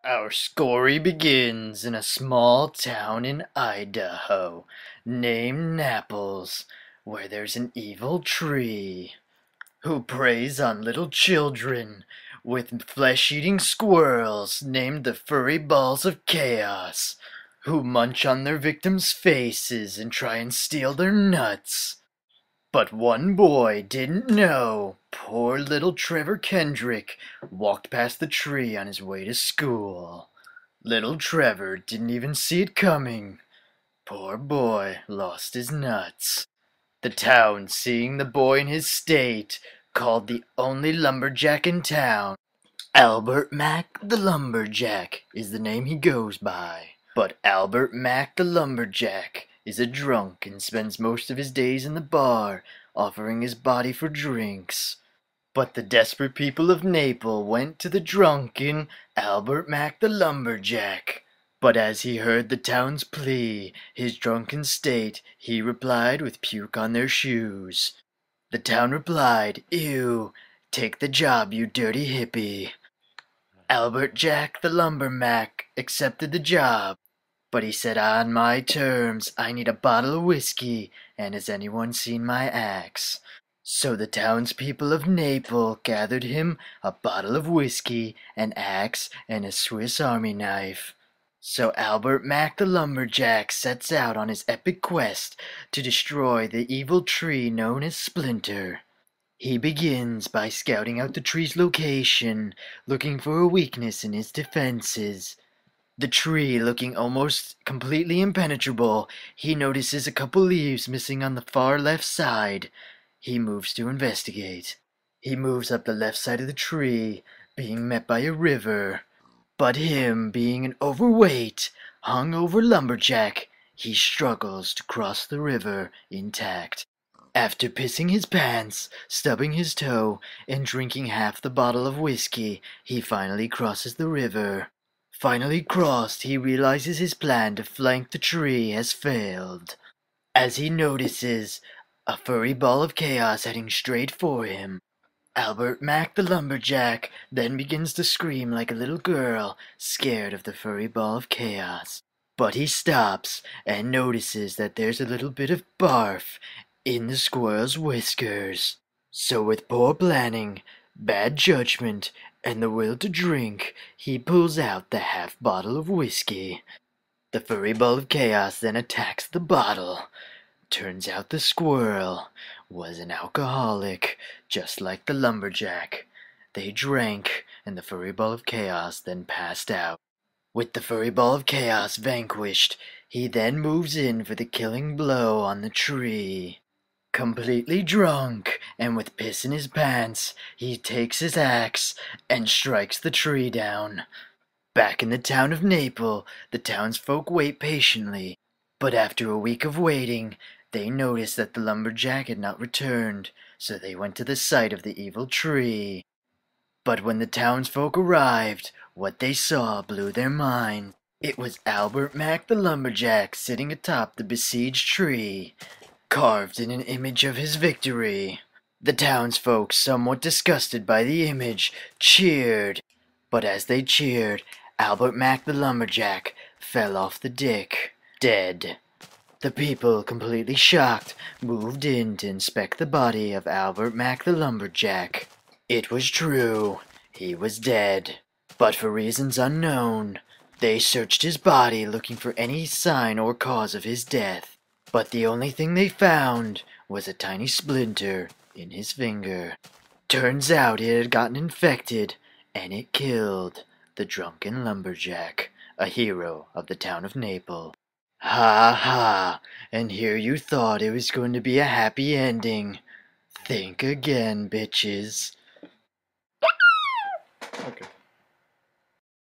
Our story begins in a small town in Idaho named Naples, where there's an evil tree who preys on little children with flesh-eating squirrels named the furry balls of chaos, who munch on their victims' faces and try and steal their nuts. But one boy didn't know. Poor little Trevor Kendrick walked past the tree on his way to school. Little Trevor didn't even see it coming. Poor boy lost his nuts. The town, seeing the boy in his state, called the only lumberjack in town. Albert Mack the LumberJack is the name he goes by. But Albert Mack the LumberJack is a drunk and spends most of his days in the bar, offering his body for drinks. But the desperate people of Naples went to the drunken Albert Mack the LumberJack. But as he heard the town's plea, his drunken state, he replied with puke on their shoes. The town replied, "Ew, take the job, you dirty hippie." Albert Jack the Lumbermack accepted the job, but he said, "On my terms, I need a bottle of whiskey, and has anyone seen my axe?" So the townspeople of Naples gathered him a bottle of whiskey, an axe, and a Swiss Army knife. So Albert Mack the LumberJack sets out on his epic quest to destroy the evil tree known as Splinter. He begins by scouting out the tree's location, looking for a weakness in its defenses. The tree looking almost completely impenetrable, he notices a couple leaves missing on the far left side. He moves to investigate. He moves up the left side of the tree, being met by a river. But him being an overweight, hung-over lumberjack, he struggles to cross the river intact. After pissing his pants, stubbing his toe, and drinking half the bottle of whiskey, he finally crosses the river. Finally crossed, he realizes his plan to flank the tree has failed, as he notices a furry ball of chaos heading straight for him. Albert Mack the LumberJack then begins to scream like a little girl, scared of the furry ball of chaos. But he stops and notices that there's a little bit of barf in the squirrel's whiskers. So with poor planning, bad judgment, and the will to drink, he pulls out the half bottle of whiskey. The furry ball of chaos then attacks the bottle. Turns out the squirrel was an alcoholic, just like the lumberjack. They drank, and the furry ball of chaos then passed out. With the furry ball of chaos vanquished, he then moves in for the killing blow on the tree. Completely drunk, and with piss in his pants, he takes his axe and strikes the tree down. Back in the town of Naples, the townsfolk wait patiently, but after a week of waiting, they noticed that the lumberjack had not returned, so they went to the site of the evil tree. But when the townsfolk arrived, what they saw blew their mind. It was Albert Mack the LumberJack sitting atop the besieged tree, carved in an image of his victory. The townsfolk, somewhat disgusted by the image, cheered. But as they cheered, Albert Mack the LumberJack fell off the dick, dead. The people, completely shocked, moved in to inspect the body of Albert Mack the LumberJack. It was true, he was dead. But for reasons unknown, they searched his body looking for any sign or cause of his death. But the only thing they found was a tiny splinter in his finger. Turns out it had gotten infected, and it killed the drunken lumberjack, a hero of the town of Naples. Ha ha, and here you thought it was going to be a happy ending. Think again, bitches. Okay.